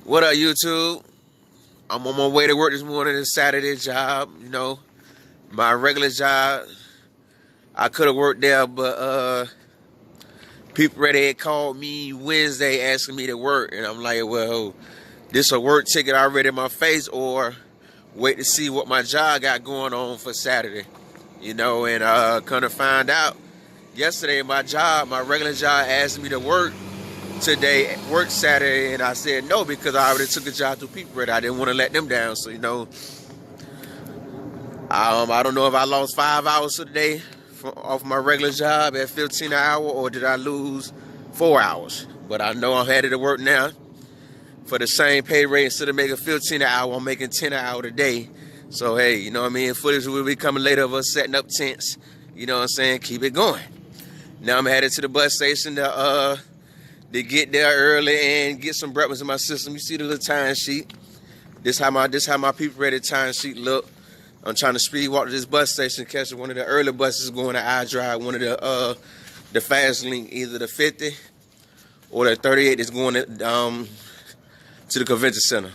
What up, YouTube? I'm on my way to work this morning. It's Saturday job, you know. My regular job, I could have worked there, but people already had called me Wednesday asking me to work. And I'm like, well, this a work ticket already in my face, or wait to see what my job got going on for Saturday. You know, and kind of find out yesterday my regular job asked me to work today, work Saturday, and I said no because I already took a job through people. I didn't want to let them down. So, you know, I don't know if I lost 5 hours today off my regular job at 15 an hour, or did I lose 4 hours? But I know I'm headed to work now for the same pay rate. Instead of making 15 an hour, I'm making 10 an hour today. So, hey, you know what I mean? Footage will be coming later of us setting up tents. You know what I'm saying? Keep it going. Now I'm headed to the bus station to get there early and get some breakfast in my system. You see the little time sheet. This how my people ready time sheet look. I'm trying to speed walk to this bus station, catch one of the early buses going to iDrive, one of the fast link, either the 50 or the 38 that's going to the convention center.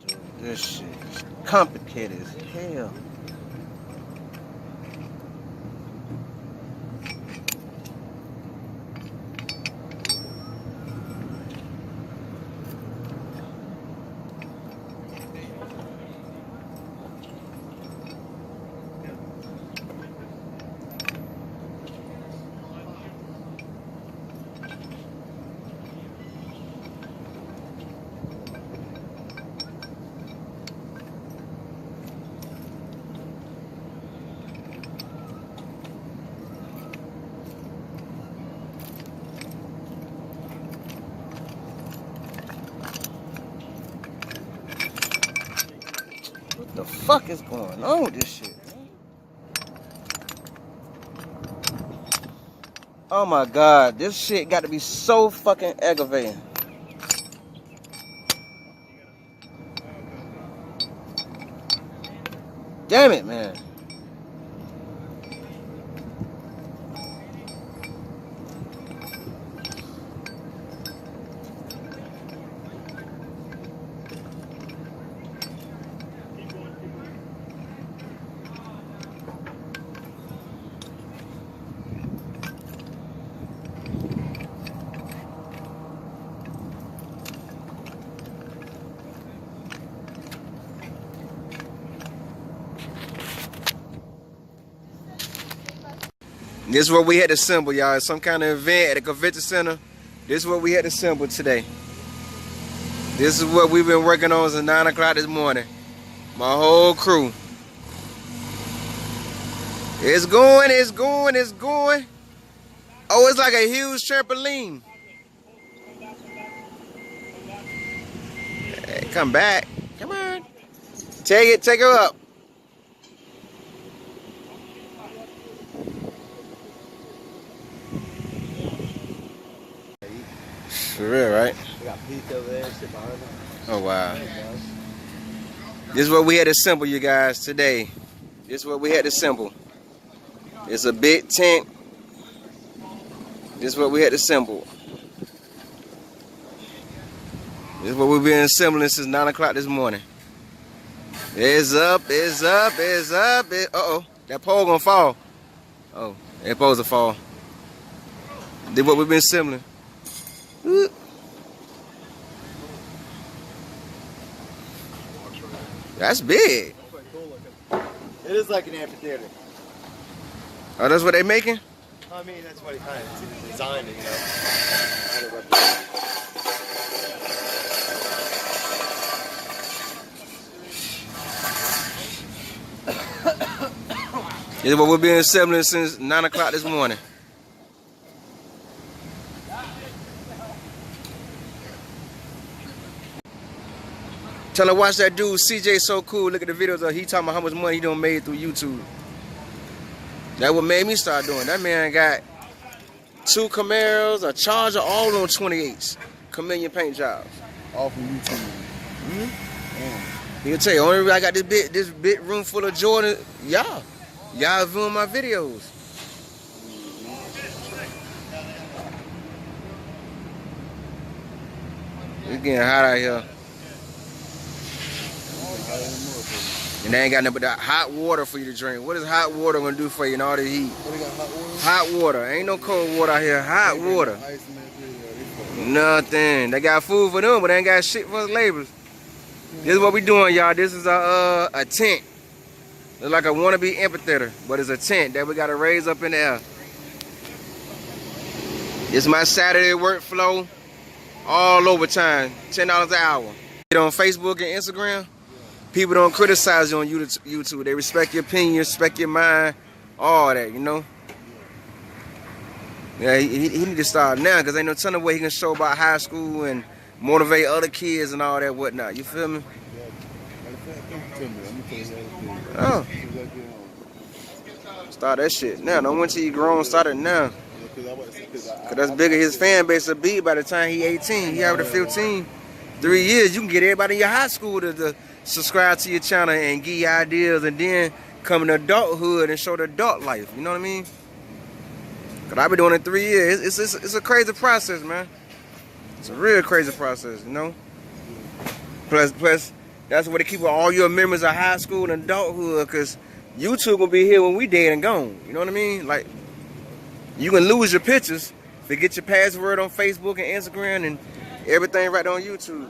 Dude, this shit is complicated as hell. What the fuck is going on with this shit, man? Oh my God, this shit got to be so fucking aggravating. Damn it, man. This is what we had to assemble, y'all. It's some kind of event at a convention center. This is what we had to assemble today. This is what we've been working on since 9 o'clock this morning. My whole crew. It's going, it's going, it's going. Oh, it's like a huge trampoline. Hey, come back. Come on. Take her up. For real, right? We got pizza over there and shit behind them. Oh, wow. This is what we had to assemble, you guys, today. This is what we had to assemble. It's a big tent. This is what we had to assemble. This is what we've been assembling since 9 o'clock this morning. It's up, it's up, it's up. Uh-oh, that pole gonna fall. Oh, it's supposed to fall. This is what we've been assembling. That's big. It is like an amphitheater. Oh, that's what they making? I mean, that's what he kind of designed it, you know. This is what we've been assembling since 9 o'clock this morning. Tell her watch that dude, CJ So Cool. Look at the videos of he talking about how much money he done made through YouTube. That's what made me start doing. That man got 2 Camaros, a Charger, all on 28s. Chameleon paint jobs. All from YouTube. He'll tell you, only reason I got this big room full of Jordan, y'all viewing my videos. It's getting hot out here. And they ain't got nothing but that hot water for you to drink. What is hot water gonna do for you in all the heat? What, they got hot water? Hot water. Ain't no cold water out here. Hot water. Nothing. They got food for them, but they ain't got shit for us laborers. This is what we doing, y'all. This is a tent. It's like a wannabe amphitheater, but it's a tent that we gotta raise up in the air. This is my Saturday workflow. All overtime. $10 an hour. Get on Facebook and Instagram. People don't criticize you on YouTube. They respect your opinion, respect your mind, all that, you know. Yeah, he need to start now because ain't no ton of way he can show about high school and motivate other kids and all that whatnot. You feel me? Oh. Start that shit now. Don't wait till you grown. Start it now. Cause that's bigger his fan base will be by the time he 18. He already 15. 3 years, you can get everybody in your high school to subscribe to your channel and give you ideas, and then come in adulthood and show the adult life. You know what I mean? Cause I've been doing it 3 years. It's a crazy process, man. It's a real crazy process, you know. Plus, that's where they keep all your memories of high school and adulthood. Cause YouTube gonna be here when we dead and gone. You know what I mean? Like, you can lose your pictures, forget your password on Facebook and Instagram and everything right on YouTube.